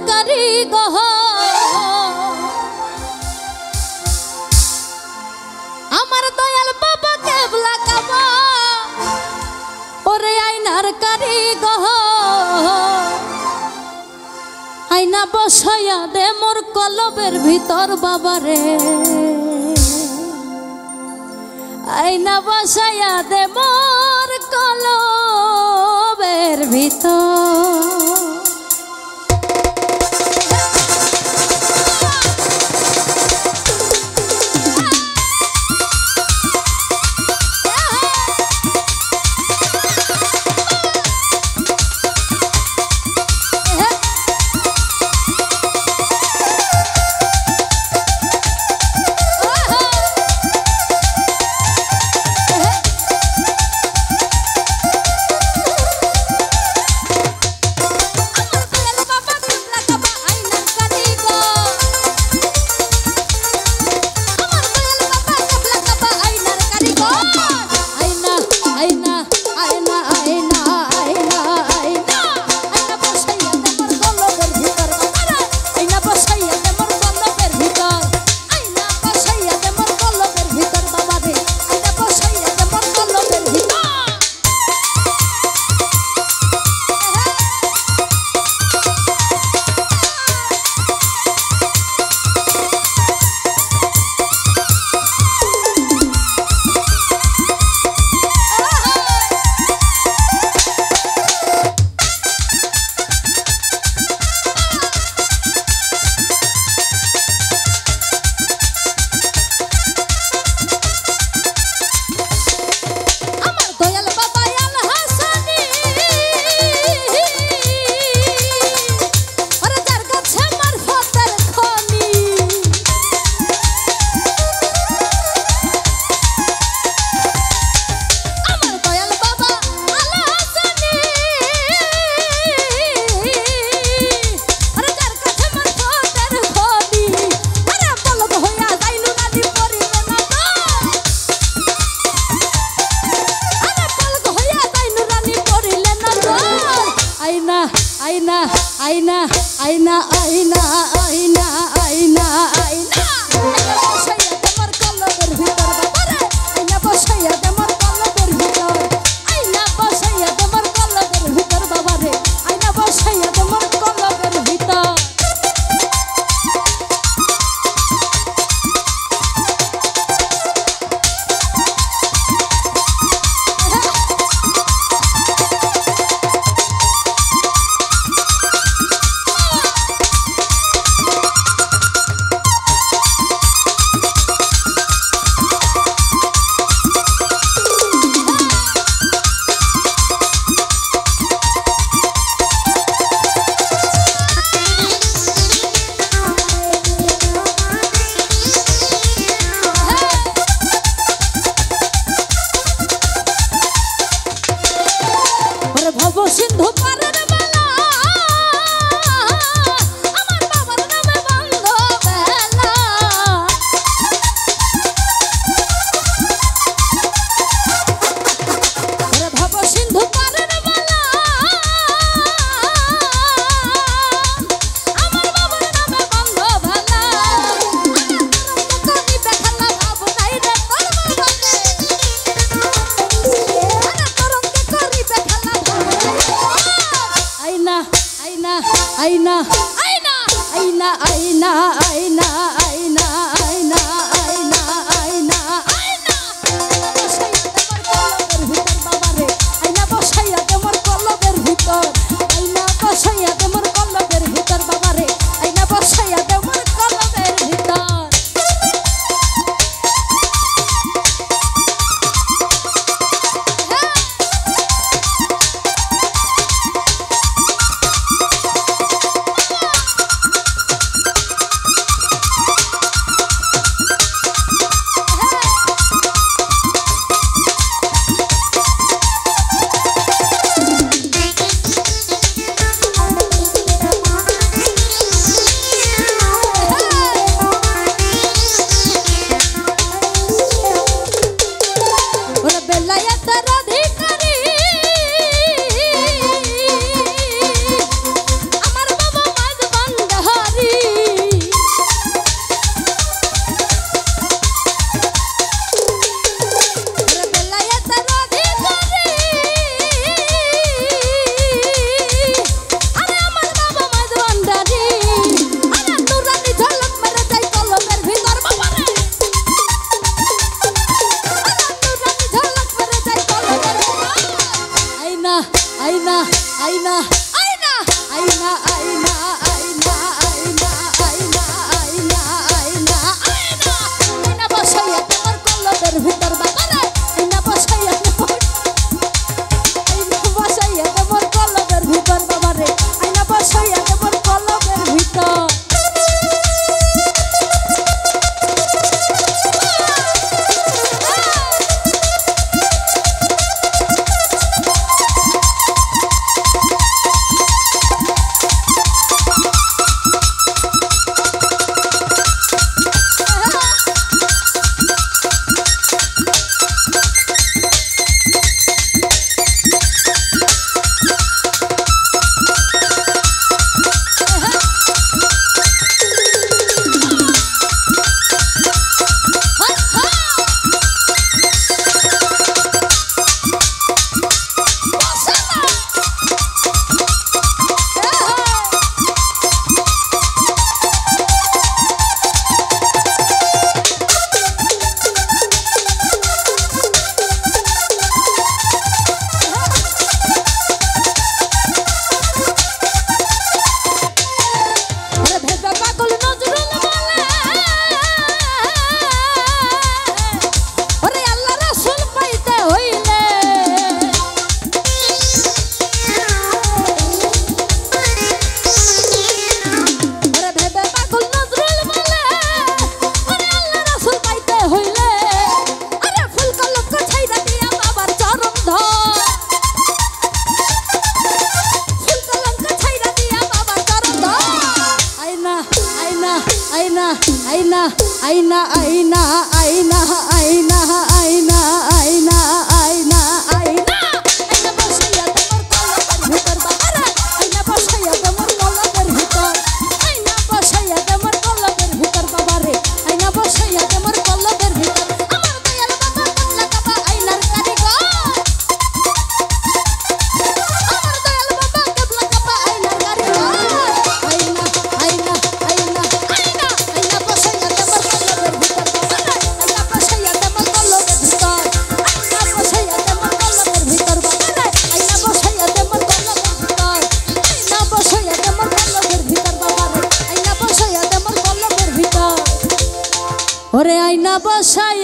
কারিগর আমার দয়াল বাবা কেবলা কাবা ওরে আয়নার কারিগর আয়না বসাইয়া দে মোর কলবের ভিতর বাবারে আয়না বসাইয়া দে মোর কলবের ভিতর আয়না আয়না আয়না আয়না আয়না আয়না আয়না বসাইয়া তোমার কলবের ভিতর বাবারে আয়না বসাইয়া তোমার কলবের ভিতর আয়না বসাইয়া তোমার কলবের ভিতর বাবারে আয়না বসাইয়া তোমার কলবের ভিতর সিন্ধু পারের বেলা আমার বাবার নামে বন্ধ বেলা ভব সিন্ধু পারের বেলা আমার বাবার নামে বন্ধ বেলা করি বেখালা ভাব নাই রে তোর বাবাকে করি বেখালা আয়না আয়না আয়না আয়না আয়না আয়না আয়না আয়না আয়না আয়না আয়না আয়না বসাইয়া তোমার কলবের ভিতর বাবারে আয়না বসাইয়া তোমার কলবের ভিতর বাবারে আয়না বসাইয়া তোমার কলবের ভিতর আইনা আইনা আইনা আইনা আইনা আইনা আইনা আইনা আইনা আইনা আইনা বসাইয়া তোমার কলবের ভিতর বাবারে আইনা বসাইয়া তোমার কলবের ভিতর বাবারে আইনা বসাইয়া তোমার কলবের ভিতর আইনা আইনা আইনা আইনা আইনা আইনা আইনা আইনা আইনা আইনা বসাইয়া তোমার কলবের ভিতর বাবারে আইনা বসাইয়া তোমার কলবের ভিতর আইনা বসাইয়া তোমার কলবের ভিতর বাবারে আইনা বসাইয়া তোমার কলবের ভিতর আমার দয়াল বাবা কামলা কাবা আইনার কারিগর আমার দয়াল বাবা কামলা কাবা আইনার কারিগর আইনা আইনা আইনা আইনা আইনা বসাইয়া তোমার কলবের ভিতর বাবারে আইনা বসাইয়া তোমার কলবের ভিতর আইনা বসাইয়া তোমার কলবের ভিতর বাবারে আইনা বসাইয়া তোমার কলবের ভিতর আইনা বসাইয়া তোমার কলবের ভিতর বাবারে আইনা বসাইয়া তোমার কলবের ভিতর ওরে আইনা বসাই